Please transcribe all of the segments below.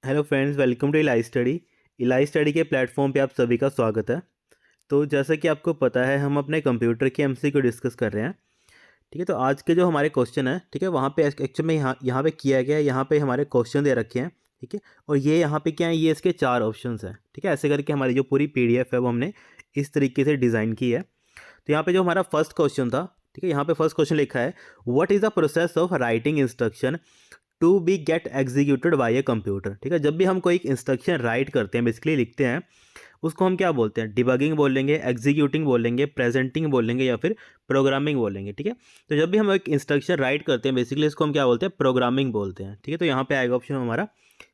Hello friends, welcome to Ilai study. Ilai study के platform पे आप सभी का स्वागत है। तो जैसा कि आपको पता है, हम अपने कंप्यूटर के एमसीक्यू डिस्कस कर रहे हैं। ठीक है, तो आज के जो हमारे क्वेश्चन है, ठीक है, वहाँ पे एक्चुअली में यहाँ पे किया गया है, यहाँ पे हमारे क्वेश्चन दे रखे हैं। ठीक है, और ये यहाँ पे क्या है, ये इसके 4 ऑप्शंस हैं। ठीक है, ऐसे करके हमारी जो पूरी पीडीएफ है वो हमने इस तरीके से डिज़ाइन की है। तो यहाँ पे जो हमारा फर्स्ट क्वेश्चन था, ठीक है, यहाँ पे फर्स्ट क्वेश्चन लिखा है, what is the process of writing instruction to be get executed by a computer. ठीक है, जब भी हम कोई एक इंस्ट्रक्शन राइट करते हैं, बेसिकली लिखते हैं, उसको हम क्या बोलते हैं? डिबगिंग बोलेंगे, एग्जीक्यूटिंग बोलेंगे, प्रेजेंटिंग बोलेंगे या फिर प्रोग्रामिंग बोलेंगे। ठीक है, तो जब भी हम एक इंस्ट्रक्शन राइट करते हैं, बेसिकली इसको हम क्या बोलते हैं? प्रोग्रामिंग बोलते हैं। ठीक है, तो यहाँ पे आएगा ऑप्शन हमारा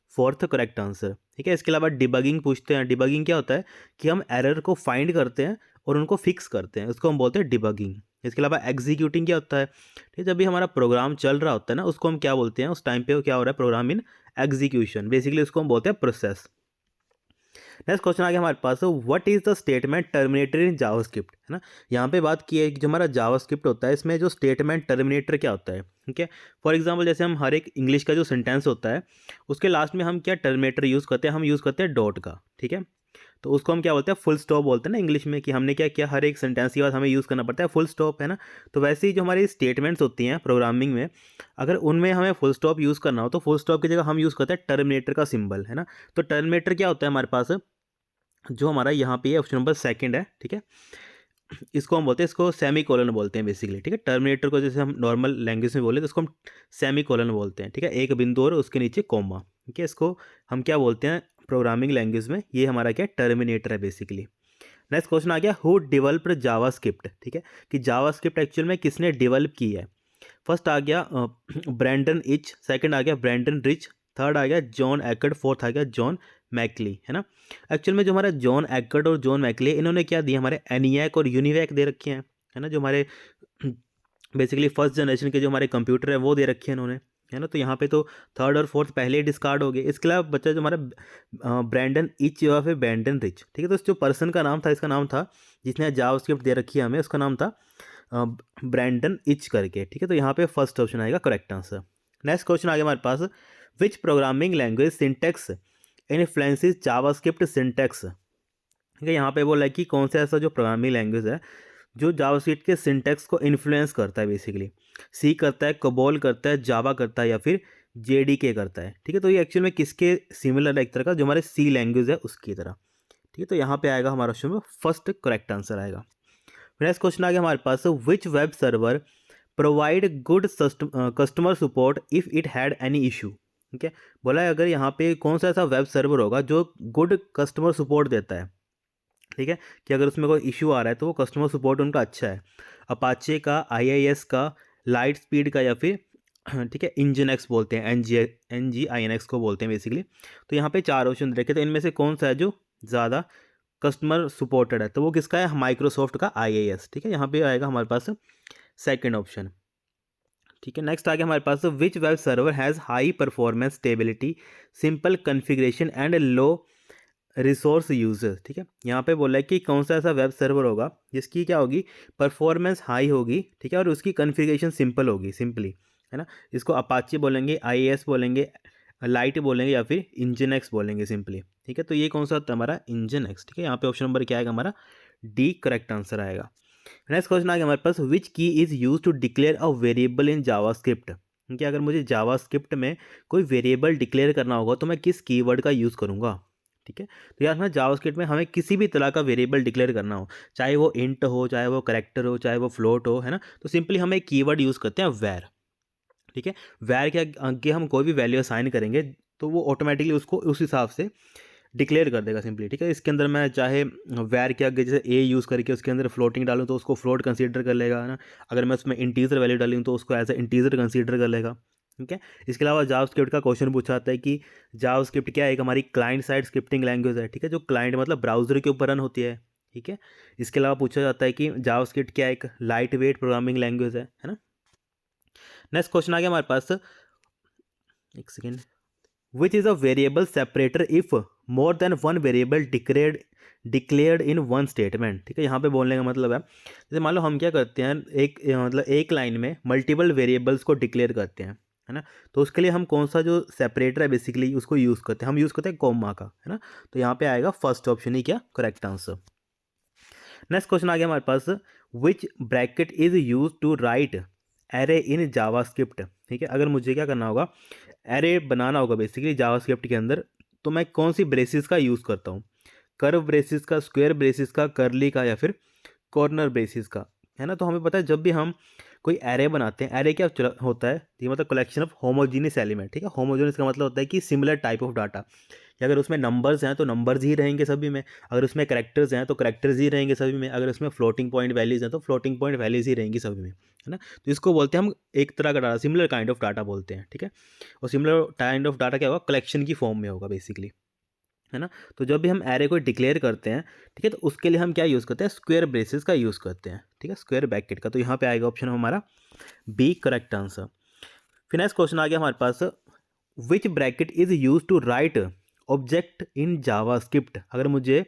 फोर्थ करेक्ट आंसर। ठीक है, इसके अलावा डिबगिंग पूछते हैं। डिबगिंग क्या होता है कि हम एरर को फाइंड करते हैं और उनको फिक्स करते हैं, उसको हम बोलते हैं डिबगिंग। इसके अलावा एग्जीक्यूटिंग क्या होता है? ठीक है, जब भी हमारा प्रोग्राम चल रहा होता है ना, उसको हम क्या बोलते हैं? उस टाइम पे क्या हो रहा है? प्रोग्राम इन एग्जीक्यूशन, बेसिकली उसको हम बोलते हैं प्रोसेस। नेक्स्ट क्वेश्चन आ गया हमारे पास, what is the statement terminator in JavaScript, है ना। यहाँ पे बात की है कि जो हमारा जावास्क्रिप्ट होता है, इसमें जो स्टेटमेंट टर्मिनेटर क्या होता है। ठीक है, फॉर एग्जांपल जैसे हम हर एक इंग्लिश का जो सेंटेंस होता है, उसके लास्ट में हम क्या टर्मिनेटर यूज़ करते हैं? हम यूज़ करते हैं डॉट का। ठीक है, तो उसको हम क्या बोलते हैं? फुल स्टॉप बोलते हैं ना इंग्लिश में, कि हमने क्या किया, हर एक सेंटेंस के बाद हमें यूज़ करना पड़ता है फुल स्टॉप, है ना। तो वैसे ही जो हमारी स्टेटमेंट्स होती हैं प्रोग्रामिंग में, अगर उनमें हमें फुल स्टॉप यूज़ करना हो तो फुल स्टॉप की जगह हम यूज़ करते हैं टर्मिनेटर का सिंबल, है ना। तो टर्मिनेटर क्या होता है हमारे पास, जो हमारा यहाँ पे ऑप्शन नंबर सेकंड है। ठीक है, इसको हम बोलते हैं, इसको सेमी कोलन बोलते हैं बेसिकली। ठीक है, टर्मिनेटर को जैसे हम नॉर्मल लैंग्वेज में बोले तो इसको हम सेमी कोलन बोलते हैं। ठीक है, एक बिंदु और उसके नीचे कॉमा। ठीक है, इसको हम क्या बोलते हैं प्रोग्रामिंग लैंग्वेज में? ये हमारा क्या टर्मिनेटर है बेसिकली। नेक्स्ट क्वेश्चन आ गया, हु डेवलप्ड जावास्क्रिप्ट। ठीक है, कि जावास्क्रिप्ट एक्चुअल में किसने डेवलप की है? फर्स्ट आ गया ब्रैंडन इच, सेकंड आ गया ब्रैंडन रिच, थर्ड आ गया जॉन एकर्ड, फोर्थ आ गया जॉन मैकली, है ना। एक्चुअल में जो हमारा जॉन एकर्ड और जॉन मैकली, इन्होंने क्या दिया? हमारे एनियाक और यूनिवैक दे रखे हैं, है ना। जो हमारे बेसिकली फर्स्ट जनरेशन के जो हमारे कंप्यूटर है वो दे रखे हैं इन्होंने, है ना। तो यहाँ पे तो थर्ड और फोर्थ पहले ही डिस्कार्ड हो गए। इसके अलावा बच्चा जो हमारा ब्रैंडन इच या फिर ब्रैंडन रिच। ठीक है, तो इस जो पर्सन का नाम था, इसका नाम था, जिसने जावास्क्रिप्ट दे रखी है हमें, उसका नाम था ब्रैंडन इच करके। ठीक है, तो यहाँ पे फर्स्ट ऑप्शन आएगा करेक्ट आंसर। नेक्स्ट क्वेश्चन आ गया हमारे पास, which programming language syntax influences JavaScript syntax. ठीक है, यहाँ पे बोला है कि कौन सा ऐसा जो प्रोग्रामिंग लैंग्वेज है जो जावास्क्रिप्ट के सिंटेक्स को इन्फ्लुएंस करता है बेसिकली। सी करता है, कोबोल करता है, जावा करता है या फिर जेडीके करता है। ठीक है, तो ये एक्चुअल में किसके सिमिलर है? एक तरह का जो हमारे सी लैंग्वेज है उसकी तरह। ठीक है, तो यहाँ पे आएगा हमारा ऑप्शन में फर्स्ट करेक्ट आंसर आएगा। नेक्स्ट क्वेश्चन आ गया हमारे पास, which web server provide good customer support if it had any issue. ठीक है, बोला है अगर यहाँ पे कौन सा ऐसा वेब सर्वर होगा जो गुड कस्टमर सपोर्ट देता है। ठीक है, कि अगर उसमें कोई इशू आ रहा है तो वो कस्टमर सपोर्ट उनका अच्छा है। अपाचे का, आईआईएस का, लाइट स्पीड का या फिर ठीक है इंजन एक्स बोलते हैं, NGINX को बोलते हैं बेसिकली। तो यहाँ पे 4 ऑप्शन रखे, तो इनमें से कौन सा है जो ज़्यादा कस्टमर सपोर्टेड है? तो वो किसका है? माइक्रोसॉफ्ट का IIS। ठीक है, यहाँ पे आएगा हमारे पास सेकंड ऑप्शन। ठीक है, नेक्स्ट आ गया हमारे पास, which web server has high performance stability, simple configuration and low resource users. ठीक है, यहाँ पे बोला है कि कौन सा ऐसा वेब सर्वर होगा जिसकी क्या होगी? परफॉर्मेंस हाई होगी। ठीक है, और उसकी कन्फिग्रेशन सिंपल होगी, सिंपली, है ना। इसको अपाचे बोलेंगे, IIS बोलेंगे, लाइट बोलेंगे या फिर इंजन एक्स बोलेंगे सिंपली। ठीक है, तो ये कौन सा होता है? हमारा इंजन एक्स। ठीक है, यहाँ पे ऑप्शन नंबर क्या आएगा? हमारा डी करेक्ट आंसर आएगा। नेक्स्ट क्वेश्चन आ गया हमारे पास, which key is use to declare a variable in JavaScript. कि अगर मुझे जावास्क्रिप्ट में कोई वेरिएबल डिक्लेयर करना होगा तो मैं किस कीवर्ड का यूज़ करूँगा? ठीक है, तो यार मैं जावास्क्रिप्ट में हमें किसी भी तरह का वेरिएबल डिक्लेयर करना हो, चाहे वो इंट हो, चाहे वो करेक्टर हो, चाहे वो फ्लोट हो, है ना, तो सिंपली हम एक कीवर्ड यूज़ करते हैं वैर। ठीक है, वैर के आगे हम कोई भी वैल्यू असाइन करेंगे तो वो ऑटोमेटिकली उसको उस हिसाब से डिक्लेयर कर देगा सिंपली। ठीक है, इसके अंदर मैं चाहे वैर के आगे जैसे ए यूज़ करके उसके अंदर फ्लोटिंग डालूँ तो उसको फ्लोट कंसीडर कर लेगा, है ना। अगर मैं उसमें इंटीजर वैल्यू डालूँ तो उसको एज ए इंटीजर कंसीडर कर लेगा। ठीक है, इसके अलावा जावास्क्रिप्ट का क्वेश्चन पूछा जाता है कि जावास्क्रिप्ट क्या है? एक हमारी क्लाइंट साइड स्क्रिप्टिंग लैंग्वेज है। ठीक है, जो क्लाइंट मतलब ब्राउजर के ऊपर रन होती है। ठीक है, इसके अलावा पूछा जाता है कि जावास्क्रिप्ट क्या एक लाइट वेट प्रोग्रामिंग लैंग्वेज है ना। नेक्स्ट क्वेश्चन आ गया हमारे पास, एक second, which is a variable separator if more than one variable declared in one statement. ठीक है, यहाँ पे बोलने का मतलब है, जैसे मान लो हम क्या करते हैं, एक मतलब एक लाइन में मल्टीपल वेरिएबल्स को डिक्लेयर करते हैं, है ना। तो उसके लिए हम कौन सा जो सेपरेटर है बेसिकली उसको यूज़ करते हैं, हम यूज़ करते हैं कॉमा का, है ना। तो यहाँ पे आएगा फर्स्ट ऑप्शन ही क्या करेक्ट आंसर। नेक्स्ट क्वेश्चन आ गया हमारे पास, which bracket is use to write array in JavaScript. ठीक है, अगर मुझे क्या करना होगा, एरे बनाना होगा बेसिकली जावास्क्रिप्ट के अंदर, तो मैं कौन सी ब्रेसिस का यूज़ करता हूँ, कर्व ब्रेसिस का, स्क्वायर ब्रेसिस का, कर्ली का, या फिर कॉर्नर ब्रेसिस का, है ना। तो हमें पता है जब भी हम कोई एरे बनाते हैं, एरे क्या होता है, ये मतलब कलेक्शन ऑफ होमोजीनियस एलिमेंट। ठीक है, होमोजीनियस का मतलब होता है कि सिमिलर टाइप ऑफ डाटा, कि अगर उसमें नंबर्स हैं तो नंबर्स ही रहेंगे सभी में, अगर उसमें करेक्टर्स हैं तो करेक्टर्स ही रहेंगे सभी में, अगर उसमें फ्लोटिंग पॉइंट वैल्यूज़ हैं तो फ्लोटिंग पॉइंट वैल्यूज ही रहेंगी सभी में, है ना। तो इसको बोलते हैं हम एक तरह का data, similar kind of data बोलते हैं। ठीक है, और सिमिलर काइंड ऑफ डाटा क्या होगा, कलेक्शन की फॉर्म में होगा बेसिकली, है ना। तो जब भी हम एरे को डिक्लेयर करते हैं, ठीक है, तो उसके लिए हम क्या यूज़ करते हैं, स्क्वायर ब्रेसेस का यूज़ करते हैं। ठीक है, स्क्वायर ब्रैकेट का। तो यहाँ पे आएगा ऑप्शन हमारा बी करेक्ट आंसर। फिर नेक्स्ट क्वेश्चन आ गया हमारे पास, which bracket is use to write object in JavaScript. अगर मुझे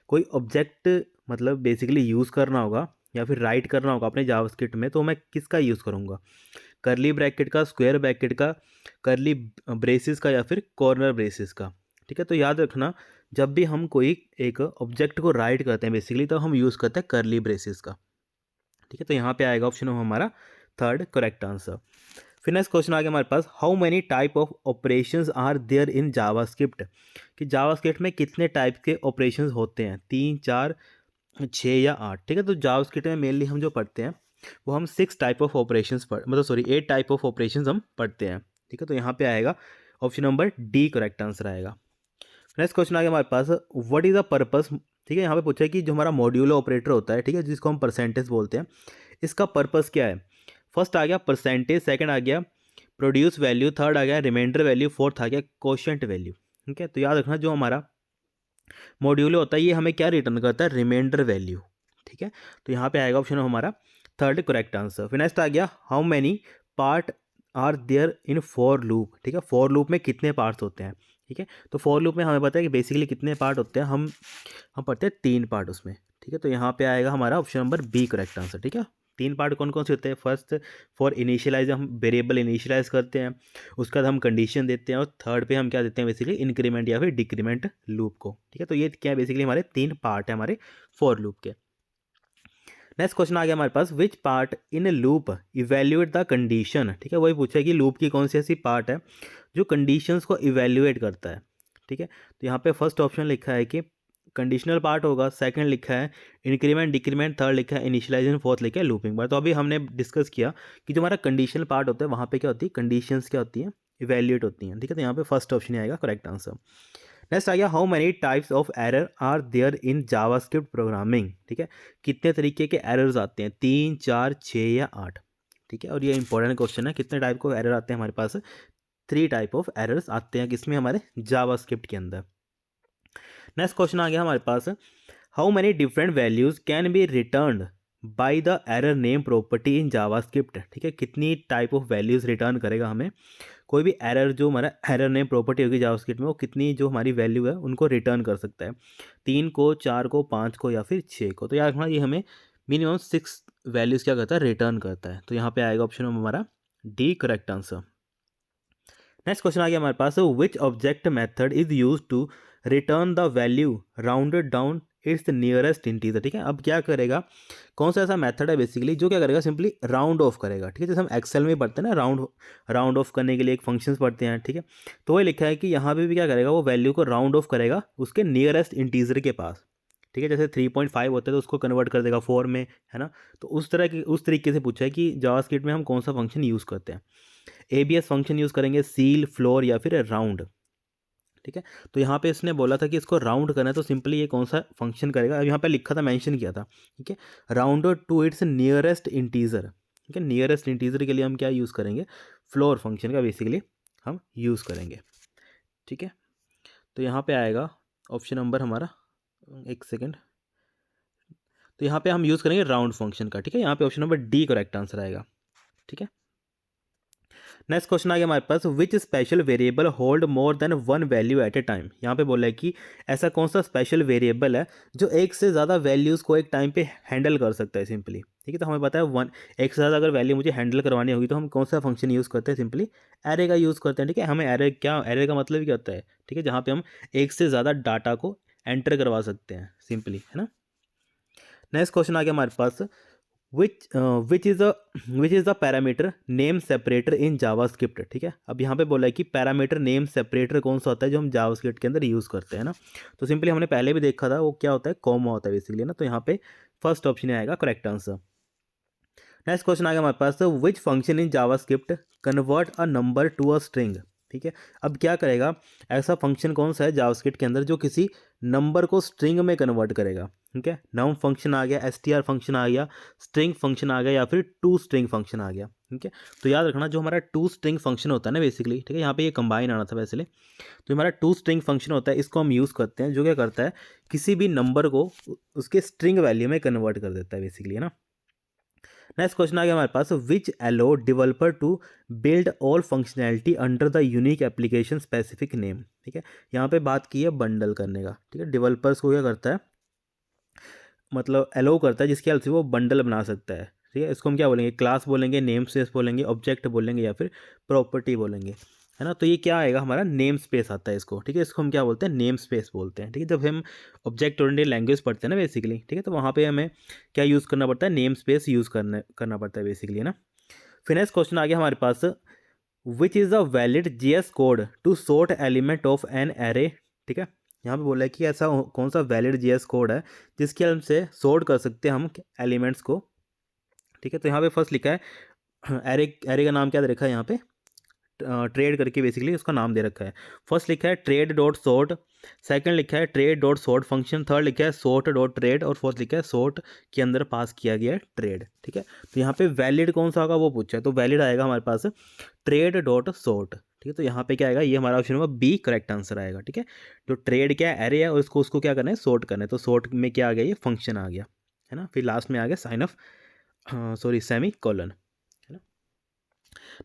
कोई ऑब्जेक्ट मतलब बेसिकली यूज़ करना होगा या फिर राइट करना होगा अपने जावास्क्रिप्ट में, तो मैं किसका यूज़ करूँगा, करली ब्रैकेट का, स्क्वायर ब्रैकेट का, करली ब्रेसिस का, या फिर कॉर्नर ब्रेसिस का। ठीक है, तो याद रखना जब भी हम कोई एक ऑब्जेक्ट को राइट करते हैं बेसिकली, तो हम यूज़ करते हैं करली ब्रेसिस का। ठीक है, तो यहाँ पे आएगा ऑप्शन हमारा थर्ड करेक्ट आंसर। फिर नेक्स्ट क्वेश्चन आ गया हमारे पास, how many type of operations are there in JavaScript. कि जावास्क्रिप्ट में कितने टाइप के ऑपरेशंस होते हैं, 3, 4, 6 या 8। ठीक है, तो जावास्क्रिप्ट में मेनली हम जो पढ़ते हैं वो हम 6 टाइप ऑफ ऑपरेशंस मतलब सॉरी 8 टाइप ऑफ ऑपरेशंस हम पढ़ते हैं। ठीक है, तो यहाँ पे आएगा option number D correct answer आएगा। नेक्स्ट क्वेश्चन आ गया हमारे पास, व्हाट इज़ द पर्पस। ठीक है, यहाँ पे पूछा है कि जो हमारा मॉड्यूलर ऑपरेटर होता है, ठीक है, जिसको हम परसेंटेज बोलते हैं, इसका पर्पस क्या है। फर्स्ट आ गया परसेंटेज, सेकंड आ गया प्रोड्यूस वैल्यू, थर्ड आ गया रिमाइंडर वैल्यू, फोर्थ आ गया कोशेंट वैल्यू। ठीक है, तो याद रखना जो हमारा मॉड्यूल होता है ये हमें क्या रिटर्न करता है, रिमाइंडर वैल्यू। ठीक है, तो यहाँ पे आएगा ऑप्शन हमारा थर्ड करेक्ट आंसर। फिर नेक्स्ट आ गया, how many part are there in for loop. ठीक है, फॉर लूप में कितने पार्ट्स होते हैं। ठीक है, तो फॉर लूप में हमें पता है कि बेसिकली कितने पार्ट होते हैं, हम पढ़ते हैं 3 पार्ट उसमें। ठीक है, तो यहाँ पे आएगा हमारा option number B correct answer. ठीक है, 3 पार्ट कौन कौन से होते हैं, फर्स्ट फॉर इनिशियलाइज, हम वेरिएबल इनिशियलाइज करते हैं, उसके बाद हम कंडीशन देते हैं, और थर्ड पे हम क्या देते हैं बेसिकली इंक्रीमेंट या फिर डिक्रीमेंट लूप को। ठीक है, तो ये क्या है बेसिकली हमारे 3 पार्ट है हमारे फॉर लूप के। नेक्स्ट क्वेश्चन आ गया हमारे पास, which part in loop evaluate the condition. ठीक है, वही पूछा है कि लूप की कौन सी ऐसी पार्ट है जो कंडीशंस को इवेल्युएट करता है। ठीक है, तो यहाँ पे फर्स्ट ऑप्शन लिखा है कि कंडीशनल पार्ट होगा, सेकंड लिखा है इंक्रीमेंट डिक्रीमेंट, थर्ड लिखा है इनिशियलाइजेशन, फोर्थ लिखा है लूपिंग पार्ट। तो अभी हमने डिस्कस किया कि जो हमारा कंडीशनल पार्ट होता है वहाँ पे क्या होती है, कंडीशंस क्या होती हैं, इवेल्युएट होती हैं। ठीक है, तो यहाँ पे फर्स्ट ऑप्शन ही आएगा करेक्ट आंसर। नेक्स्ट आ गया, how many types of error are there in JavaScript programming. ठीक है, कितने तरीके के एरर्स आते हैं, 3, 4, 6 या 8। ठीक है, और ये इंपॉर्टेंट क्वेश्चन है, कितने टाइप के एरर आते हैं हमारे पास, 3 टाइप ऑफ एरर्स आते हैं किसमें, हमारे जावास्क्रिप्ट के अंदर। नेक्स्ट क्वेश्चन आ गया हमारे पास, how many different values can be return by the error name property in JavaScript. ठीक है, कितनी टाइप ऑफ वैल्यूज रिटर्न करेगा हमें कोई भी एरर, जो हमारा एरर नेम प्रॉपर्टी होगी जावास्क्रिप्ट में, वो कितनी जो हमारी वैल्यू है उनको रिटर्न कर सकता है, 3 को, 4 को, 5 को, या फिर 6 को। तो याद रखना ये हमें मिनिमम 6 वैल्यूज़ क्या करता है, रिटर्न करता है। तो यहाँ पे आएगा ऑप्शन हमारा D correct answer. Next question आ गया हमारे पास, which object method is use to return the value rounded down its nearest integer. ठीक है, अब क्या करेगा, कौन सा ऐसा मेथड है बेसिकली जो क्या करेगा, सिंपली राउंड ऑफ करेगा। ठीक है, जैसे हम एक्सेल में पढ़ते हैं ना, राउंड ऑफ करने के लिए एक फंक्शंस पढ़ते हैं। ठीक है, तो वही लिखा है कि यहाँ पे भी क्या करेगा, वो वैल्यू को राउंड ऑफ करेगा उसके नियरेस्ट इंटीजर के पास। ठीक है, जैसे 3.5 होता है तो उसको कन्वर्ट कर देगा 4 में, है ना। तो उस तरीके से पूछा है कि जावास्क्रिप्ट में हम कौन सा फंक्शन यूज़ करते हैं, एबीएस फंक्शन यूज़ करेंगे, सील, फ्लोर, या फिर राउंड। ठीक है, तो यहाँ पे इसने बोला था कि इसको राउंड करना है, तो सिंपली ये कौन सा फंक्शन करेगा, अब यहाँ पे लिखा था, मेंशन किया था। ठीक है, round to it's nearest integer. ठीक है, नियरेस्ट इंटीजर के लिए हम क्या यूज़ करेंगे, फ्लोर फंक्शन का बेसिकली हम यूज़ करेंगे। ठीक है, तो यहाँ पे आएगा ऑप्शन नंबर हमारा, एक सेकेंड, तो यहाँ पे हम यूज़ करेंगे राउंड फंक्शन का। ठीक है, यहाँ पे option number D correct answer आएगा। ठीक है, नेक्स्ट क्वेश्चन आ गया हमारे पास, which special variable hold more than one value at a time. यहाँ पे बोला है कि ऐसा कौन सा स्पेशल वेरिएबल है जो एक से ज़्यादा वैल्यूज़ को एक टाइम पे हैंडल कर सकता है सिंपली। ठीक है। तो हमें पता है वन एक से ज़्यादा अगर वैल्यू मुझे हैंडल करवानी होगी तो हम कौन सा फंक्शन यूज़ करते हैं, सिंपली एरे का यूज़ करते हैं। ठीक है, हमें एरे का मतलब क्या होता है, ठीक है, जहाँ पे हम एक से ज़्यादा डाटा को एंटर करवा सकते हैं सिंपली, है ना। नेक्स्ट क्वेश्चन आ गया हमारे पास, which which is a which is the parameter name separator in JavaScript. ठीक है, अब यहाँ पे बोला है कि पैरामीटर नेम सेपरेटर कौन सा होता है जो हम जावास्क्रिप्ट के अंदर यूज़ करते हैं ना। तो सिंपली हमने पहले भी देखा था, वो क्या होता है, कॉमा होता है बेसिकली ना। तो यहाँ पे फर्स्ट ऑप्शन आएगा करेक्ट आंसर। नेक्स्ट क्वेश्चन आ गया हमारे पास, which function in JavaScript convert a number to a string. ठीक है, अब क्या करेगा, ऐसा फंक्शन कौन सा है जावास्क्रिप्ट के अंदर जो किसी नंबर को स्ट्रिंग में कन्वर्ट करेगा। ठीक है, नाउन फंक्शन आ गया, str फंक्शन आ गया, स्ट्रिंग फंक्शन आ गया, या फिर टू स्ट्रिंग फंक्शन आ गया। ठीक है, तो याद रखना जो हमारा टू स्ट्रिंग फंक्शन होता है ना बेसिकली, ठीक है, यहाँ पे ये कंबाइन आना था वैसे। तो हमारा टू स्ट्रिंग फंक्शन होता है, इसको हम यूज़ करते हैं, जो क्या करता है, किसी भी नंबर को उसके स्ट्रिंग वैल्यू में कन्वर्ट कर देता है बेसिकली, है ना। नेक्स्ट क्वेश्चन आ गया हमारे पास, which allow developer to build all functionality under the unique application specific name. ठीक है, यहाँ पे बात की है बंडल करने का। ठीक है, डेवलपर्स को क्या करता है, मतलब अलो करता है जिसकी हेल्प से वो बंडल बना सकता है। ठीक है, इसको हम क्या बोलेंगे, क्लास बोलेंगे, नेम स्पेस बोलेंगे, ऑब्जेक्ट बोलेंगे, या फिर प्रॉपर्टी बोलेंगे, है ना। तो ये क्या आएगा हमारा, नेम स्पेस आता है इसको। ठीक है, इसको हम क्या बोलते हैं, नेम स्पेस बोलते हैं। ठीक है, जब हम ऑब्जेक्ट ओरिएंटेड लैंग्वेज पढ़ते हैं ना बेसिकली, ठीक है, तो वहाँ पे हमें क्या यूज़ करना पड़ता है, नेम स्पेस यूज़ करना पड़ता है बेसिकली, है ना। फिर नेक्स्ट क्वेश्चन आ गया हमारे पास, which is a valid JS code to sort element of an array. ठीक है, यहाँ पे बोला है कि ऐसा कौन सा वैलिड जीएस कोड है जिसकी हेल्प से सॉर्ट कर सकते हैं हम एलिमेंट्स को। ठीक है, तो यहाँ पे फर्स्ट लिखा है एरे, एरे का नाम क्या दे रखा है यहाँ पे, ट्रेड करके बेसिकली उसका नाम दे रखा है। फर्स्ट लिखा है ट्रेड डॉट सॉर्ट, सेकंड लिखा है trade dot sort function, third लिखा है सॉर्ट डॉट ट्रेड, और फोर्थ लिखा है सॉर्ट के अंदर पास किया गया है ट्रेड। ठीक है, तो यहाँ पे वैलिड कौन सा होगा वो पूछा है, तो वैलिड आएगा हमारे पास ट्रेड डॉट सॉर्ट। ठीक है, तो यहाँ पे क्या आएगा, ये हमारा ऑप्शन होगा बी, करेक्ट आंसर आएगा। ठीक है, जो ट्रेड क्या है, एरे है, और इसको उसको क्या करना है, सॉर्ट करना है। तो सॉर्ट में क्या आ गया, ये फंक्शन आ गया, है ना। फिर लास्ट में आ गया sign of sorry semicolon.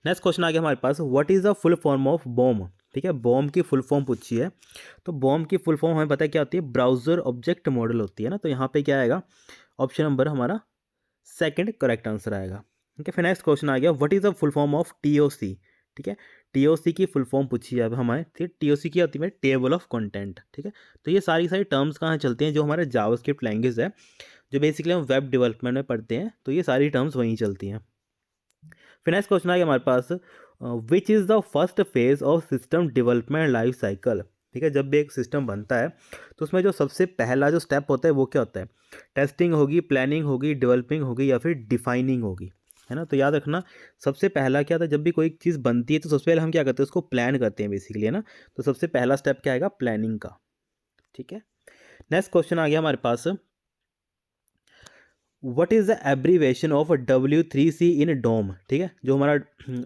Next question आ गया हमारे पास, what is the full form of BOM. ठीक है, बॉम की फुल फॉर्म पूछी है। तो बॉम की फुल फॉर्म हमें पता है क्या होती है, ब्राउजर ऑब्जेक्ट मॉडल होती है ना। तो यहाँ पे क्या आएगा, ऑप्शन नंबर हमारा सेकंड करेक्ट आंसर आएगा। ठीक है, फिर नेक्स्ट क्वेश्चन आ गया, what is the full form of TOC. ठीक है, टीओसी की फुल फॉर्म पूछी है अब हमारे। ठीक है, टीओसी की होती है टेबल ऑफ कंटेंट। ठीक है, तो ये सारी टर्म्स कहाँ चलते हैं, जो हमारे जावास्क्रिप्ट लैंग्वेज है, जो बेसिकली हम वेब डेवलपमेंट में पढ़ते हैं, तो ये सारी टर्म्स वहीं चलती हैं। फिर नेक्स्ट क्वेश्चन आ गया हमारे पास, which is the first phase of system development life cycle. ठीक है, जब भी एक सिस्टम बनता है तो उसमें जो सबसे पहला जो स्टेप होता है वो क्या होता है, टेस्टिंग होगी, प्लानिंग होगी, डेवलपिंग होगी, या फिर डिफाइनिंग होगी, है ना। तो याद रखना सबसे पहला क्या था, जब भी कोई चीज़ बनती है तो सबसे पहले हम क्या करते हैं, उसको प्लान करते हैं बेसिकली, है ना। तो सबसे पहला स्टेप क्या आएगा, प्लानिंग का। ठीक है, नेक्स्ट क्वेश्चन आ गया हमारे पास, what is the abbreviation of W3C in DOM. ठीक है, जो हमारा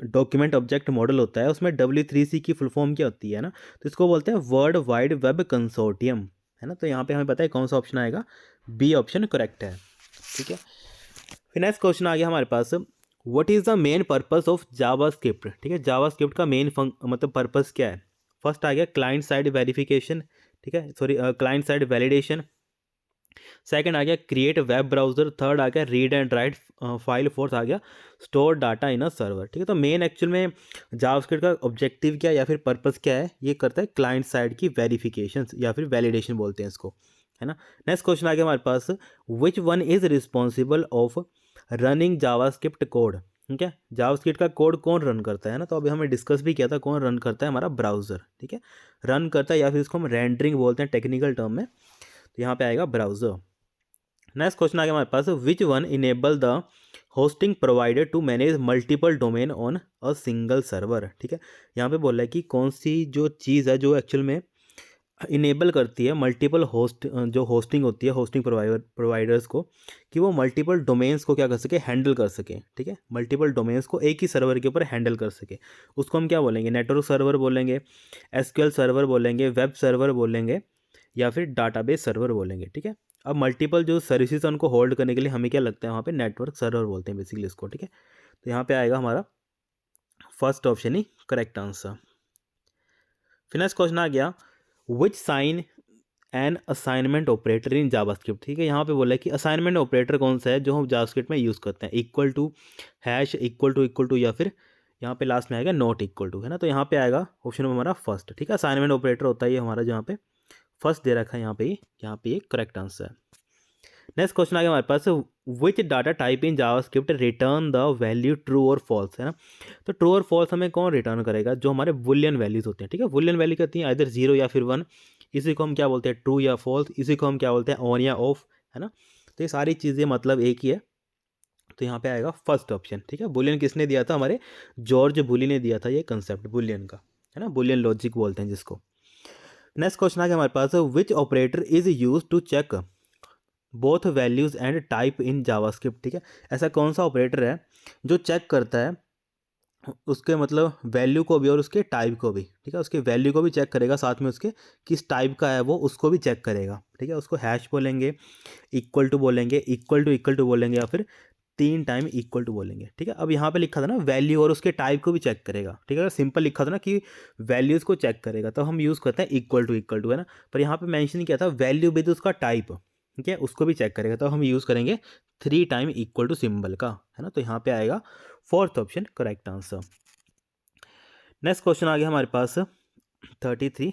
डॉक्यूमेंट ऑब्जेक्ट मॉडल होता है उसमें W3C की फुल फॉर्म क्या होती है ना, तो इसको बोलते हैं वर्ल्ड वाइड वेब कंसोर्टियम, है ना। तो यहाँ पे हमें पता है कौन सा ऑप्शन आएगा, बी ऑप्शन करेक्ट है। ठीक है, फिर नेक्स्ट क्वेश्चन आ गया हमारे पास, what is the main purpose of JavaScript. ठीक है, जावास्क्रिप्ट का मेन मतलब पर्पस क्या है। फर्स्ट आ गया क्लाइंट साइड वेरिफिकेशन, ठीक है, sorry client side validation, second आ गया क्रिएट वेब ब्राउजर, थर्ड आ गया read and write file, fourth आ गया store data in a server. ठीक है, तो मेन एक्चुअल में जावास्क्रिप्ट का ऑब्जेक्टिव क्या है या फिर पर्पस क्या है, ये करता है क्लाइंट साइड की वेरिफिकेशन या फिर वैलिडेशन बोलते हैं इसको, है ना। नेक्स्ट क्वेश्चन आ गया हमारे पास, which one is responsible of running JavaScript code. ठीक है, जावास्क्रिप्ट का कोड कौन रन करता है ना, तो अभी हमें डिस्कस भी किया था कौन रन करता है, हमारा ब्राउजर। ठीक है, रन करता है, या फिर इसको हम रेंडरिंग बोलते हैं टेक्निकल टर्म में, तो यहाँ पे आएगा ब्राउजर। नेक्स्ट क्वेश्चन आ गया हमारे पास, which one enable the hosting provider to manage multiple domain on a single server. ठीक है, यहाँ पे बोला है कि कौन सी जो चीज़ है जो एक्चुअल में इनेबल करती है मल्टीपल होस्ट, जो होस्टिंग होती है होस्टिंग प्रोवाइडर्स को, कि वो मल्टीपल डोमेन्स को क्या कर सके, हैंडल कर सके। ठीक है, मल्टीपल डोमेन्स को एक ही सर्वर के ऊपर हैंडल कर सके, उसको हम क्या बोलेंगे, नेटवर्क सर्वर बोलेंगे, एसक्यूएल सर्वर बोलेंगे, वेब सर्वर बोलेंगे, या फिर डाटाबेस सर्वर बोलेंगे। ठीक है, अब मल्टीपल जो सर्विसेज है उनको होल्ड करने के लिए हमें क्या लगता है, वहाँ पे नेटवर्क सर्वर बोलते हैं बेसिकली इसको। ठीक है, तो यहाँ पे आएगा हमारा फर्स्ट ऑप्शन ही करेक्ट आंसर। फिर नेक्स्ट क्वेश्चन आ गया, which sign an assignment operator in JavaScript. ठीक है, यहाँ पे बोला है कि असाइनमेंट ऑपरेटर कौन सा है जो हम जावास्क्रिप्ट में यूज़ करते हैं, equal to, hash, equal to, या फिर यहाँ पे लास्ट में आएगा नॉट इक्वल टू, है ना। तो यहाँ पे आएगा ऑप्शन में हमारा फर्स्ट। ठीक है, असाइनमेंट ऑपरेटर होता है ये हमारा, जहाँ पे फर्स्ट दे रखा है यहाँ पे ये करेक्ट आंसर है। नेक्स्ट क्वेश्चन आ गया हमारे पास, which data type in JavaScript return the value true और फॉल्स, है ना। तो ट्रू और फॉल्स हमें कौन रिटर्न करेगा, जो हमारे बुलियन वैल्यूज होते हैं। ठीक है, बुलियन वैल्यू कहती हैं इधर 0 या फिर 1, इसी को हम क्या बोलते हैं, ट्रू या फॉल्स, इसी को हम क्या बोलते हैं, ऑन या ऑफ, है ना। तो ये सारी चीज़ें मतलब एक ही है, तो यहाँ पे आएगा फर्स्ट ऑप्शन। ठीक है, बुलियन किसने दिया था, हमारे जॉर्ज बुली ने दिया था ये कंसेप्ट बुलियन का, है ना, बुलियन लॉजिक बोलते हैं जिसको। नेक्स्ट क्वेश्चन आ गया हमारे पास, which operator is use to check both values and type in JavaScript. ठीक है, ऐसा कौन सा ऑपरेटर है जो चेक करता है उसके मतलब वैल्यू को भी और उसके टाइप को भी। ठीक है, उसके वैल्यू को भी चेक करेगा, साथ में उसके किस टाइप का है वो उसको भी चेक करेगा। ठीक है, उसको हैश बोलेंगे, इक्वल टू बोलेंगे, इक्वल टू बोलेंगे, या फिर 3 टाइम इक्वल टू बोलेंगे। ठीक है, अब यहाँ पे लिखा था ना वैल्यू और उसके टाइप को भी चेक करेगा। ठीक है, अगर सिंपल लिखा था ना कि वैल्यूज़ को चेक करेगा तो हम यूज़ करते हैं इक्वल टू, है ना। पर यहाँ पे मेंशन किया था वैल्यू विद उसका टाइप, ठीक है, उसको भी चेक करेगा, तो हम यूज़ करेंगे 3 टाइम इक्वल टू सिंबल का, है ना। तो यहाँ पे आएगा fourth option correct answer. Next question आ गया हमारे पास 33,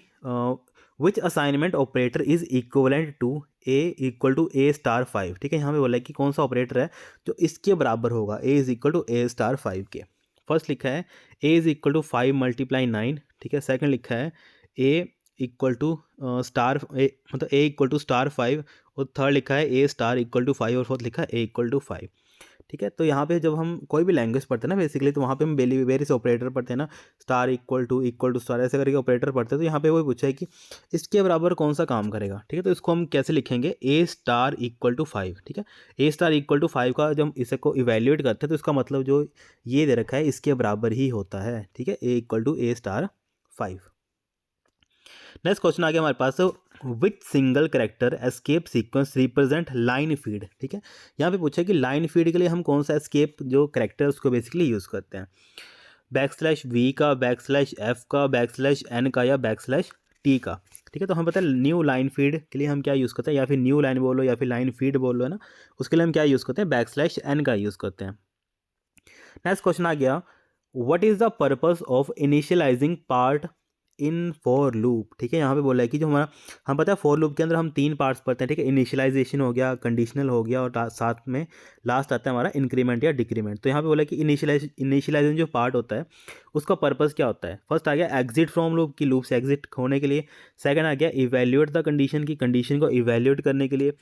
which assignment operator is equivalent to A star 5। ठीक है, यहाँ पे बोला है कि कौन सा ऑपरेटर है जो इसके बराबर होगा, A is equal to A star 5 के। फर्स्ट लिखा है A is equal to 5 multiply 9। ठीक है, सेकंड लिखा है A equal to star A मतलब ए इक्वल टू स्टार 5, और थर्ड लिखा है ए स्टार इक्वल टू 5, और फोर्थ लिखा है ए इक्वल टू 5। ठीक है, तो यहाँ पे जब हम कोई भी लैंग्वेज पढ़ते हैं ना बेसिकली, तो वहाँ पे हम वेरियस ऑपरेटर पढ़ते हैं ना, स्टार इक्वल टू स्टार ऐसे करके ऑपरेटर पढ़ते हैं। तो यहाँ पे वही पूछा है कि इसके बराबर कौन सा काम करेगा। ठीक है, तो इसको हम कैसे लिखेंगे, ए स्टार इक्वल टू 5। ठीक है, ए स्टार इक्वल टू 5 का जब हम इसे को इवेल्यूएट करते हैं तो इसका मतलब जो ये दे रखा है इसके बराबर ही होता है। ठीक है, A equal to A star 5। Next question आ गया हमारे पास, which single character escape sequence represent line feed. ठीक है, यहाँ पे पूछा है कि लाइन फीड के लिए हम कौन सा एस्केप जो करेक्टर है उसको बेसिकली यूज़ करते हैं, \v का, \f का, \n का, या \t का। ठीक है, तो हम पता है न्यू लाइन फीड के लिए हम क्या यूज़ करते हैं, या फिर न्यू लाइन बोलो या फिर लाइन फीड बोलो, है ना, उसके लिए हम क्या यूज़ करते हैं, \n का यूज़ करते हैं। नेक्स्ट क्वेश्चन आ गया, what is the purpose of initialising part in for loop. ठीक है, यहाँ पे बोला है कि जो हमारा हम पता है फॉर लूप के अंदर हम 3 पार्ट्स पढ़ते हैं। ठीक है, इनिशियलाइजेशन हो गया, कंडीशनल हो गया, और साथ में लास्ट आता है हमारा इंक्रीमेंट या डिक्रीमेंट। तो यहाँ पे बोला है कि इनिशियलाइजेशन जो पार्ट होता है उसका पर्पस क्या होता है। फर्स्ट आ गया एग्जिट फ्रॉम लूप, की लूप से एग्जिट होने के लिए। सेकंड आ गया इवेल्यूएट द कंडीशन, की कंडीशन को इवेल्यूएट करने के लिए।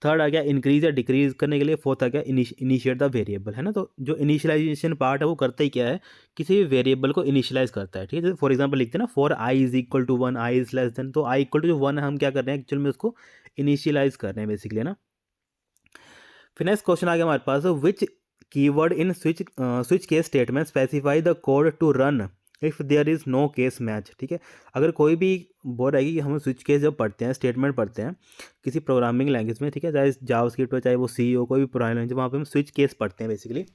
थर्ड आ गया इंक्रीज या डिक्रीज करने के लिए। फोर्थ आ गया इनिशिएट द वेरिएबल, है ना। तो जो इनिशियलाइजेशन पार्ट है वो करता ही क्या है, किसी भी वेरिएबल को इनिशियलाइज करता है। ठीक है, फॉर एग्जांपल लिखते हैं ना, for I is equal to 1, I is less than, तो आई इक्वल टू जो 1 है हम क्या कर रहे हैं एक्चुअल में उसको इनिशियलाइज कर रहे हैं बेसिकली, है ना। फिर नेक्स्ट क्वेश्चन आ गया हमारे पास, which keyword in switch case statement specify the code to run if there is no case match. ठीक है, अगर कोई भी बोल रहा है कि हम स्विच केस जब पढ़ते हैं, स्टेटमेंट पढ़ते हैं किसी प्रोग्रामिंग लैंग्वेज में, ठीक है, चाहे जावास्क्रिप्ट हो चाहे वो सी हो, कोई भी पुरानी लैंग्वेज, वहाँ पे हम स्विच केस पढ़ते हैं बेसिकली।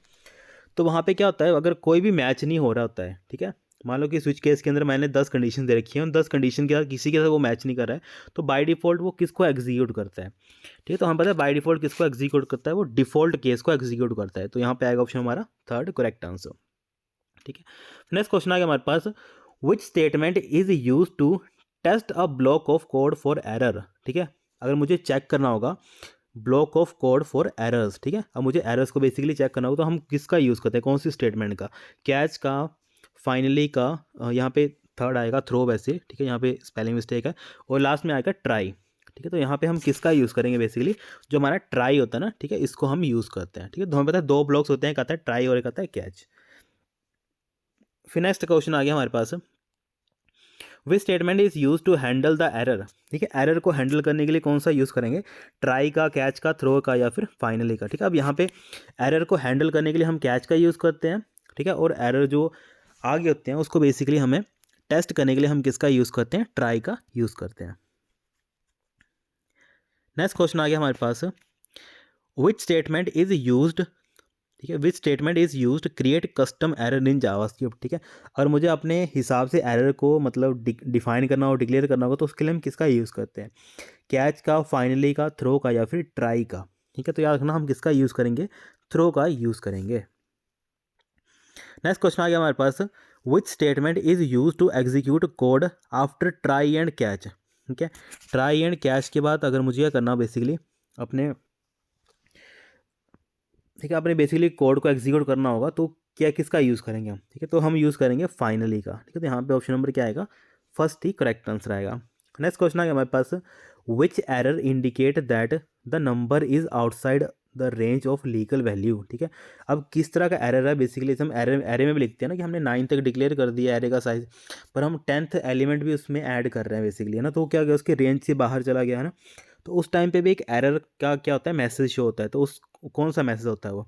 तो वहाँ पे क्या होता है, अगर कोई भी मैच नहीं हो रहा होता है, ठीक है, मान लो कि स्विच केस के अंदर मैंने 10 कंडीशन दे रखी है, उन 10 कंडीशन के साथ किसी के साथ वो मैच नहीं कर रहा है, तो बाय डिफ़ॉल्ट वो किसको एग्जीक्यूट करता है। ठीक है, तो हम पता है बाय डिफ़ॉल्ट किसको एग्जीक्यूट करता है, वो डिफ़ॉल्ट केस को एग्जीक्यूट करता है। तो यहाँ पे आएगा ऑप्शन हमारा थर्ड करेक्ट आंसर। ठीक है, नेक्स्ट क्वेश्चन आ गया हमारे पास, which statement is use to test a block of code for error. ठीक है, अगर मुझे चेक करना होगा block of code for errors. ठीक है, अब मुझे एरर्स को बेसिकली चेक करना होगा तो हम किसका यूज़ करते हैं, कौन सी स्टेटमेंट का, कैच का, फाइनली का, यहाँ पे थर्ड आएगा थ्रो वैसे। ठीक है, यहाँ पे स्पेलिंग मिस्टेक है, और लास्ट में आएगा ट्राई। ठीक है, तो यहाँ पे हम किसका यूज़ करेंगे बेसिकली, जो हमारा ट्राई होता है ना, ठीक है, इसको हम यूज़ करते हैं। ठीक है, तो हमें पता है 2 ब्लॉक्स होते हैं, एक आता है ट्राई और एक आता है कैच। फिर नेक्स्ट क्वेश्चन आ गया हमारे पास, which statement is use to handle the error. ठीक है, एरर को हैंडल करने के लिए कौन सा यूज़ करेंगे, ट्राई का, कैच का, थ्रो का, या फिर फाइनली का। ठीक है, अब यहाँ पे एरर को हैंडल करने के लिए हम कैच का यूज़ करते हैं। ठीक है, और एरर जो आगे होते हैं उसको बेसिकली हमें टेस्ट करने के लिए हम किसका यूज़ करते हैं, ट्राई का यूज़ करते हैं। नेक्स्ट क्वेश्चन आ गया हमारे पास, विच स्टेटमेंट इज यूज्ड ठीक है। Which statement is used create custom error in JavaScript. ठीक है, अगर मुझे अपने हिसाब से एरर को मतलब डिफाइन करना हो, डिक्लेयर करना होगा, तो उसके लिए हम किसका यूज़ करते हैं? कैच का, फाइनली का, थ्रो का या फिर ट्राई का। ठीक है, तो याद रखना हम किसका यूज़ करेंगे? थ्रो का यूज़ करेंगे। नेक्स्ट क्वेश्चन आ गया हमारे पास, which statement is use to execute code after try and catch. ठीक है, ट्राई एंड कैच के बाद अगर मुझे यह करना बेसिकली अपने, ठीक है, अपने बेसिकली कोड को एग्जीक्यूट करना होगा, तो क्या किसका यूज़ करेंगे हम? ठीक है, तो हम यूज़ करेंगे फाइनली का। ठीक है, तो यहाँ पे ऑप्शन नंबर क्या आएगा? फर्स्ट ही करेक्ट आंसर आएगा। नेक्स्ट क्वेश्चन आ गया हमारे पास, which error indicate that the number is outside the range of legal value. ठीक है, अब किस तरह का एरर है? बेसिकली हम एरे में भी लिखते हैं ना कि हमने 9 तक डिक्लेयर कर दिया एरे का साइज, पर हम 10th एलिमेंट भी उसमें ऐड कर रहे हैं बेसिकली, है ना, तो क्या गया, उसके रेंज से बाहर चला गया, है ना। तो उस टाइम पे भी एक एरर का क्या होता है? मैसेज शो होता है। तो उस कौन सा मैसेज होता है वो?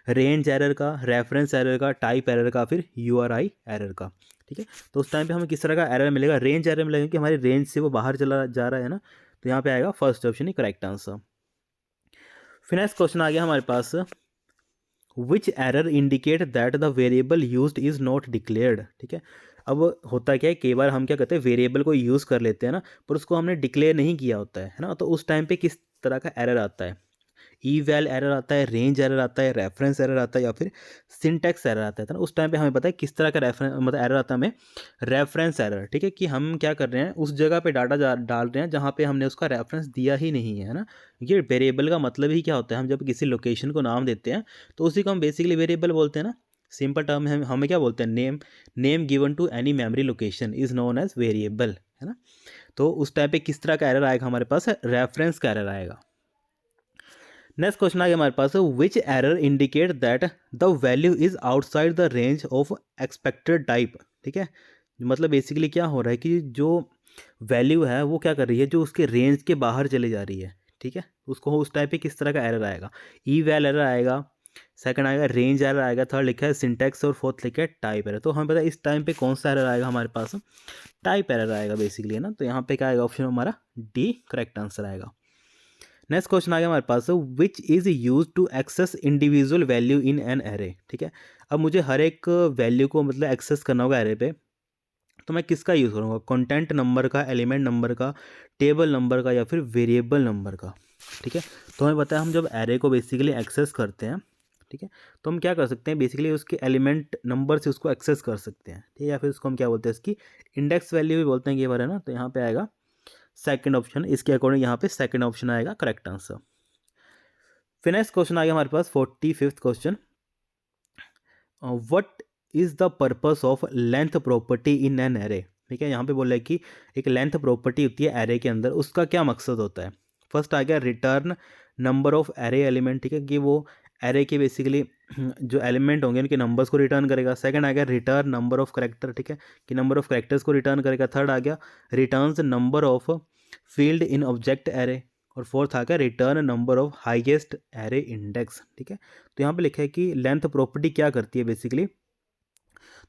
रेंज एरर का, रेफरेंस एरर का, टाइप एरर का, फिर यूआरआई एरर का। ठीक है, तो उस टाइम पे हमें किस तरह का एरर मिलेगा? रेंज एरर मिलेगा, कि हमारी रेंज से वो बाहर चला जा रहा है ना। तो यहाँ पे आएगा फर्स्ट ऑप्शन ही करेक्ट आंसर। फिर नेक्स्ट क्वेश्चन आ गया हमारे पास, which error indicate that the variable used is not declared. ठीक है, अब होता क्या है, कई बार हम क्या करते हैं, वेरिएबल को यूज़ कर लेते हैं ना, पर उसको हमने डिक्लेयर नहीं किया होता है ना, तो उस टाइम पे किस तरह का एरर आता है? ई वैल एरर आता है, रेंज एरर आता है, रेफरेंस एरर आता है, या फिर सिंटैक्स एरर आता है, तो ना उस टाइम पे हमें पता है किस तरह का रेफरेंस मतलब एरर आता है हमें? Reference error. ठीक है, कि हम क्या कर रहे हैं, उस जगह पे डाटा डाल रहे हैं जहाँ पे हमने उसका रेफरेंस दिया ही नहीं है ना। ये वेरिएबल का मतलब ही क्या होता है? हम जब किसी लोकेशन को नाम देते हैं तो उसी को हम बेसिकली वेरिएबल बोलते हैं ना। सिंपल टर्म है, हमें क्या बोलते हैं? Name given to any memory location is known as variable, है ना। तो उस टाइम पे किस तरह का एरर आएगा हमारे पास? रेफरेंस का एरर आएगा। नेक्स्ट क्वेश्चन आ गया हमारे पास, which error indicate that the value is outside the range of expected type. ठीक है, मतलब बेसिकली क्या हो रहा है कि जो वैल्यू है वो क्या कर रही है, जो उसके रेंज के बाहर चली जा रही है। ठीक है, उसको उस टाइप पे किस तरह का एरर आएगा? ई वैल एरर आएगा, सेकंड आएगा रेंज एरर आएगा, थर्ड लिखा है सिंटैक्स, और फोर्थ लिखा है टाइप एरर। तो हमें पता है इस टाइम पे कौन सा एरर आएगा हमारे पास? टाइप एरर आएगा बेसिकली, है ना। तो यहाँ पे क्या आएगा? ऑप्शन हमारा डी करेक्ट आंसर आएगा। नेक्स्ट क्वेश्चन आ गया हमारे पास, which is use to access individual value in an array. ठीक है, अब मुझे हर एक वैल्यू को मतलब एक्सेस करना होगा एरे पे, तो मैं किसका यूज़ करूँगा? कंटेंट नंबर का, एलिमेंट नंबर का, टेबल नंबर का, या फिर वेरिएबल नंबर का। ठीक है, तो हमें पता है हम जब एरे को बेसिकली एक्सेस करते हैं, ठीक है, तो हम क्या कर सकते हैं? बेसिकली उसके एलिमेंट नंबर से उसको एक्सेस कर सकते हैं। ठीक है, या फिर उसको हम क्या बोलते हैं? इसकी इंडेक्स वैल्यू भी बोलते हैं कई बार, है ना। तो यहाँ पे आएगा सेकंड ऑप्शन, इसके अकॉर्डिंग यहाँ पे सेकंड ऑप्शन आएगा करेक्ट आंसर। फिर नेक्स्ट क्वेश्चन आ गया हमारे पास 45th question, what is the purpose of length property in an array. ठीक है, यहाँ पे बोला है कि एक लेंथ प्रॉपर्टी होती है एरे के अंदर, उसका क्या मकसद होता है? फर्स्ट आ गया return number of array element. ठीक है, कि वो एरे के बेसिकली जो एलिमेंट होंगे उनके नंबर्स को रिटर्न करेगा। सेकंड आ गया रिटर्न नंबर ऑफ करेक्टर। ठीक है, कि नंबर ऑफ करेक्टर्स को रिटर्न करेगा। थर्ड आ गया returns number of field in object array. और फोर्थ आ गया return number of highest array index. ठीक है, तो यहाँ पे लिखा है कि लेंथ प्रॉपर्टी क्या करती है बेसिकली,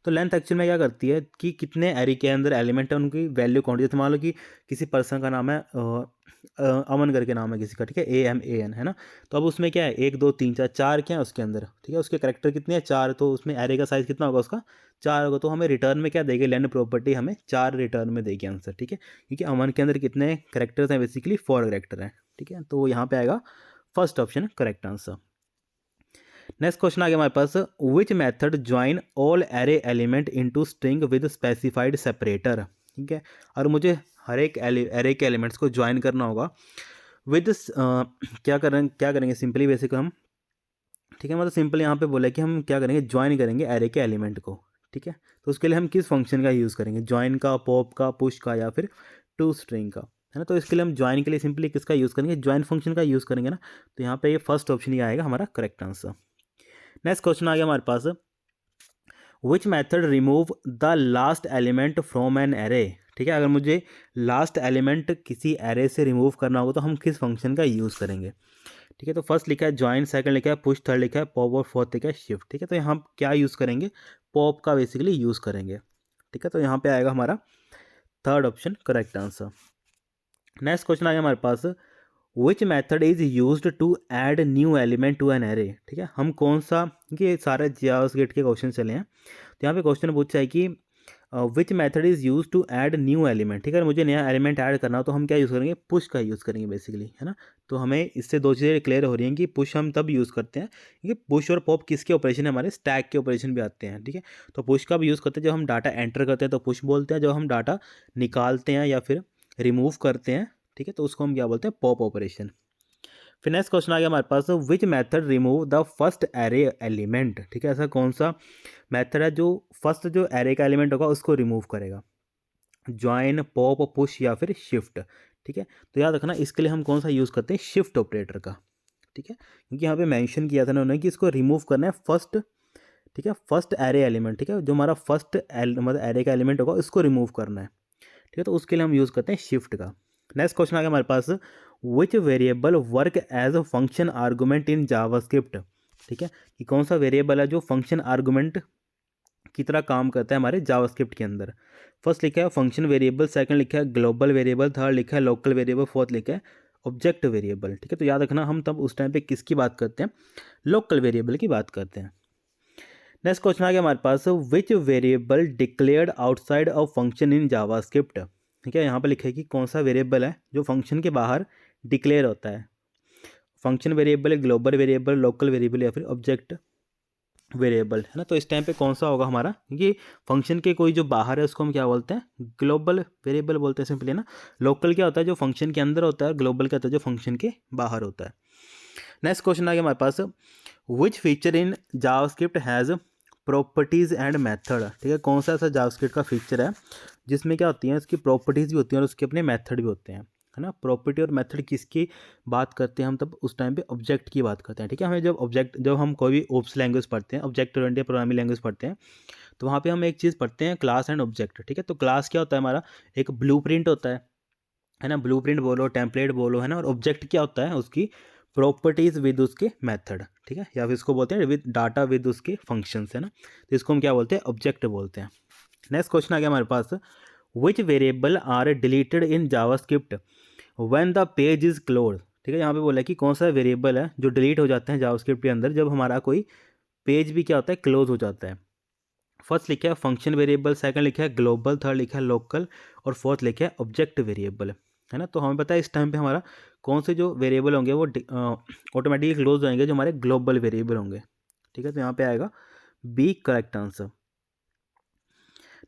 तो लेंथ एक्चुअल में क्या करती है कि कितने एरे के अंदर एलिमेंट है उनकी वैल्यू काउंट। जैसे मान लो कि किसी पर्सन का नाम है अमन करके नाम है किसी का, ठीक है, AMAN, है ना। तो अब उसमें क्या है, 1 2 3 4 4 क्या है उसके अंदर, ठीक है, उसके करेक्टर कितने हैं? 4, तो उसमें एरे का साइज कितना होगा उसका? 4 होगा। तो हमें रिटर्न में क्या देगी लेंथ प्रॉपर्टी? हमें 4 रिटर्न में देगी आंसर। ठीक है, क्योंकि अमन के अंदर कितने करेक्टर्स हैं? बेसिकली 4 करेक्टर हैं। ठीक है, तो यहाँ पे आएगा first option correct answer. Next question आ गया हमारे पास, which method join all array element into string with specified separator. ठीक है, और मुझे हर एक एरे के एलिमेंट्स को ज्वाइन करना होगा विद क्या करेंगे सिंपली बेसिक हम, ठीक है, मतलब सिंपल यहाँ पे बोला है कि हम क्या करेंगे, ज्वाइन करेंगे एरे के एलिमेंट को। ठीक है, तो उसके लिए हम किस फंक्शन का यूज़ करेंगे? ज्वाइन का, पॉप का, पुश का, या फिर टू स्ट्रिंग का, है ना। तो इसके लिए हम ज्वाइन के लिए सिंपली किसका यूज़ करेंगे? ज्वाइन फंक्शन का यूज़ करेंगे ना। तो यहाँ पे ये फर्स्ट ऑप्शन ही आएगा हमारा करेक्ट आंसर। नेक्स्ट क्वेश्चन आ गया हमारे पास, which method remove the last element from an array. ठीक है, अगर मुझे लास्ट एलिमेंट किसी एरे से रिमूव करना होगा तो हम किस फंक्शन का यूज़ करेंगे? ठीक है, तो फर्स्ट लिखा है ज्वाइन, सेकंड लिखा है पुश, थर्ड लिखा है पॉप, और फोर्थ लिखा है शिफ्ट। ठीक है, तो यहाँ हम क्या यूज़ करेंगे? पॉप का बेसिकली यूज़ करेंगे। ठीक है, तो यहाँ पे आएगा हमारा third option correct answer. Next question आ गया हमारे पास, which method is used to add new element to an array. ठीक है, हम कौन सा, ये सारे जावास्क्रिप्ट के क्वेश्चन चले हैं, तो यहाँ पे क्वेश्चन पूछा है कि which method is use to add new element. ठीक है, मुझे नया एलिमेंट ऐड करना हो तो हम क्या यूज़ करेंगे, पुश का यूज़ करेंगे बेसिकली, है ना। तो हमें इससे दो चीज़ें क्लियर हो रही हैं कि पुश हम तब यूज़ करते हैं कि पुश और पॉप किसके ऑपरेशन है, हमारे स्टैक के ऑपरेशन भी आते हैं। ठीक है, तो पुश का भी यूज़ करते हैं जब हम डाटा एंटर करते हैं तो पुश बोलते हैं, जब हम डाटा निकालते हैं या फिर रिमूव करते हैं, ठीक है, तो उसको हम क्या बोलते हैं, पॉप ऑपरेशन। फिर नेक्स्ट क्वेश्चन आ गया हमारे पास, which method remove the first array element. ठीक है, ऐसा कौन सा मैथड है जो फर्स्ट जो एरे का एलिमेंट होगा उसको रिमूव करेगा, ज्वाइन, पॉप, पुश या फिर शिफ्ट। ठीक है, तो याद रखना इसके लिए हम कौन सा यूज़ करते हैं, शिफ्ट ऑपरेटर का। ठीक है, क्योंकि यहाँ पे मेंशन किया था ना उन्होंने कि इसको रिमूव करना है फर्स्ट, ठीक है, फर्स्ट एरे एलिमेंट। ठीक है, जो हमारा फर्स्ट मतलब एरे का एलिमेंट होगा उसको रिमूव करना है। ठीक है, तो उसके लिए हम यूज़ करते हैं शिफ्ट का। नेक्स्ट क्वेश्चन आ गया हमारे पास, which variable work as a function argument in JavaScript. ठीक है, कि कौन सा वेरिएबल है जो फंक्शन आर्गूमेंट की तरह काम करता है हमारे जावास्क्रिप्ट के अंदर। फर्स्ट लिखा है फंक्शन वेरिएबल, सेकंड लिखा है ग्लोबल वेरिएबल, थर्ड लिखा है लोकल वेरिएबल, फोर्थ लिखा है ऑब्जेक्ट वेरिएबल। ठीक है, तो याद रखना हम तब उस टाइम पे किसकी बात करते हैं, लोकल वेरिएबल की बात करते हैं। नेक्स्ट क्वेश्चन आ गया हमारे पास, which variable declared outside of function in JavaScript. ठीक है, यहाँ पर लिखा है कि कौन सा वेरिएबल है जो फंक्शन के बाहर डिक्लेयर होता है, function variable, global variable, local variable या फिर ऑब्जेक्ट वेरिएबल, है ना। तो इस टाइम पे कौन सा होगा हमारा, क्योंकि फंक्शन के कोई जो बाहर है उसको हम क्या बोलते हैं, ग्लोबल वेरिएबल बोलते हैं सिंपली ना। लोकल क्या होता है जो फंक्शन के अंदर होता है, ग्लोबल क्या होता है जो फंक्शन के बाहर होता है। नेक्स्ट क्वेश्चन आ गया हमारे पास, which feature in JavaScript has properties and method. ठीक है, कौन सा ऐसा जावास्क्रिप्ट का फीचर है जिसमें क्या होती है, उसकी प्रॉपर्टीज़ भी होती हैं और उसके अपने मेथड भी होते हैं, है ना। प्रॉपर्टी और मेथड किसकी बात करते हैं हम, तब उस टाइम पे ऑब्जेक्ट की बात करते हैं। ठीक है, हमें जब हम कोई भी ओप्स लैंग्वेज पढ़ते हैं, ऑब्जेक्ट ओरिएंटेड प्रोग्रामिंग लैंग्वेज पढ़ते हैं, तो वहाँ पे हम एक चीज़ पढ़ते हैं, क्लास एंड ऑब्जेक्ट। ठीक है, तो क्लास क्या होता है हमारा, एक ब्लूप्रिंट होता है ना, ब्लूप्रिंट बोलो, टेम्पलेट बोलो, है ना। और ऑब्जेक्ट क्या होता है, उसकी प्रॉपर्टीज़ विद उसके मेथड। ठीक है, या फिर इसको बोलते हैं विद डाटा विद उसके फंक्शंस, है ना। तो इसको हम क्या बोलते हैं, ऑब्जेक्ट बोलते हैं। नेक्स्ट क्वेश्चन आ गया हमारे पास, which variable are deleted in JavaScript when the page is close. ठीक है, यहाँ पे बोला है कि कौन सा वेरिएबल है जो डिलीट हो जाते हैं जावास्क्रिप्ट के अंदर जब हमारा कोई पेज भी क्या होता है, क्लोज हो जाता है। फर्स्ट लिखा है फंक्शन वेरिएबल, सेकंड लिखा है ग्लोबल, थर्ड लिखा है लोकल और फोर्थ लिखा है ऑब्जेक्ट वेरिएबल, है ना। तो हमें पता है इस टाइम पे हमारा कौन से जो वेरिएबल होंगे वो ऑटोमेटिकली क्लोज हो जाएंगे, जो हमारे ग्लोबल वेरिएबल होंगे। ठीक है, तो यहाँ पे आएगा B correct answer.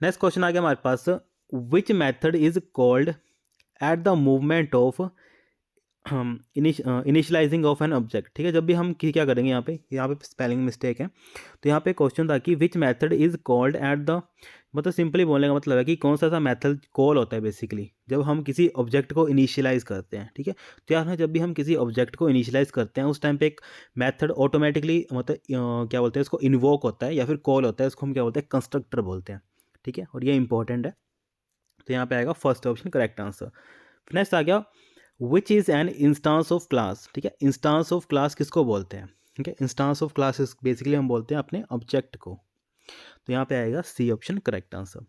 Next question आ गया हमारे पास, which method is called at the movement of initializing of an object. ठीक है, जब भी हम क्या करेंगे, यहाँ पे स्पेलिंग मिस्टेक है, तो यहाँ पे क्वेश्चन था कि which method is called at the, मतलब सिंपली बोलने का मतलब है कि कौन सा ऐसा मेथड कॉल होता है बेसिकली जब हम किसी ऑब्जेक्ट को इनिशियलाइज करते हैं। ठीक है, तो यार जब भी हम किसी ऑब्जेक्ट को इनिशियलाइज करते हैं उस टाइम पे एक मेथड ऑटोमेटिकली मतलब क्या बोलते हैं इसको, इन्वोक होता है या फिर कॉल होता है, इसको हम क्या बोलते हैं, कंस्ट्रक्टर बोलते हैं। ठीक है, और ये इंपॉर्टेंट है, तो यहाँ पे आएगा first option correct answer. Next आ गया, which is an instance of class. ठीक है, इंस्टांस ऑफ क्लास किसको बोलते हैं, ठीक है, इंस्टांस ऑफ क्लास बेसिकली हम बोलते हैं अपने ऑब्जेक्ट को। तो यहाँ पे आएगा सी ऑप्शन करेक्ट आंसर।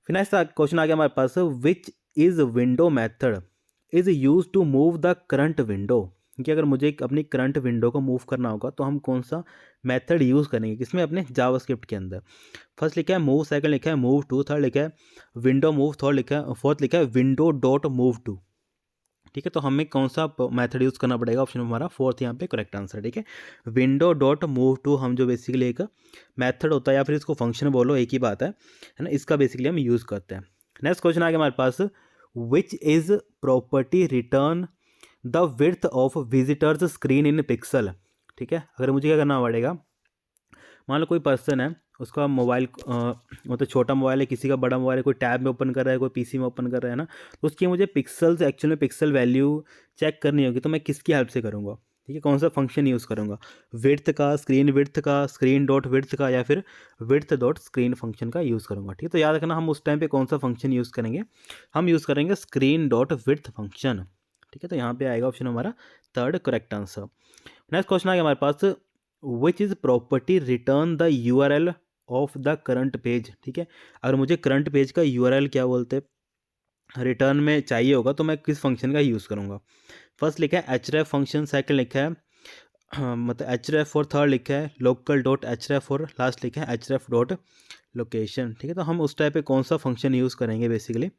फिर नेक्स्ट क्वेश्चन आ गया हमारे पास, which is window method is use to move the current window. कि अगर मुझे अपनी करंट विंडो को मूव करना होगा तो हम कौन सा मेथड यूज़ करेंगे, किसमें, अपने जावास्क्रिप्ट के अंदर। फर्स्ट लिखा है मूव, सेकंड लिखा है मूव टू, थर्ड लिखा है विंडो मूव, थर्ड लिखा है फोर्थ लिखा है विंडो डॉट मूव टू। ठीक है, तो हमें कौन सा मेथड यूज़ करना पड़ेगा, ऑप्शन हमारा फोर्थ यहाँ पे करेक्ट आंसर। ठीक है, विंडो डॉट मूव टू हम जो बेसिकली एक मेथड होता है या फिर इसको फंक्शन बोलो, एक ही बात है ना, इसका बेसिकली हम यूज़ करते हैं। नेक्स्ट क्वेश्चन आ गया हमारे पास, which is property return the width of visitors screen in pixel. ठीक है, अगर मुझे क्या करना पड़ेगा, मान लो कोई पर्सन है, उसका मोबाइल मतलब छोटा मोबाइल है, किसी का बड़ा मोबाइल है, कोई टैब में ओपन कर रहा है, कोई पीसी में ओपन कर रहा है ना, तो उसकी मुझे पिक्सल्स एक्चुअल में पिक्सल वैल्यू चेक करनी होगी, तो मैं किसकी हेल्प से करूँगा। ठीक है, कौन सा फंक्शन यूज़ करूँगा, विड्थ का, स्क्रीन विड्थ का, स्क्रीन डॉट विड्थ का या फिर विड्थ डॉट स्क्रीन फंक्शन का यूज़ करूँगा। ठीक है, तो याद रखना हम उस टाइम पे कौन सा फंक्शन यूज़ करेंगे, हम यूज़ करेंगे स्क्रीन डॉट विड्थ फंक्शन। ठीक है, तो यहाँ पे आएगा ऑप्शन हमारा third correct answer. Next question आ गया हमारे पास, which is property return the URL of the current page. ठीक है, अगर मुझे करंट पेज का URL क्या बोलते हैं रिटर्न में चाहिए होगा तो मैं किस फंक्शन का यूज़ करूँगा। फर्स्ट लिखा है एच रेफ फंक्शन, सेकंड लिखा है मतलब एच रेफ और थर्ड लिखा है लोकल डॉट एच रेफ और लास्ट लिखा है एच रेफ डॉट लोकेशन। ठीक है, तो हम उस टाइप पे कौन सा फंक्शन यूज़ करेंगे बेसिकली,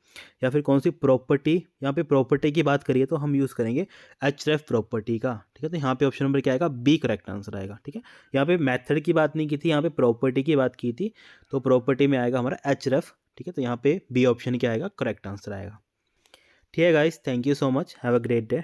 या फिर कौन सी प्रॉपर्टी, यहाँ पे प्रॉपर्टी की बात करिए तो हम यूज़ करेंगे एच रेफ प्रॉपर्टी का। ठीक है, तो यहाँ पे ऑप्शन नंबर क्या आएगा, बी करेक्ट आंसर आएगा। ठीक है, यहाँ पे मेथड की बात नहीं की थी, यहाँ पे प्रॉपर्टी की बात की थी, तो प्रॉपर्टी में आएगा हमारा एच रेफ। ठीक है, तो यहाँ पे बी ऑप्शन क्या आएगा, करेक्ट आंसर आएगा। ठीक है guys, thank you so much, have a great day.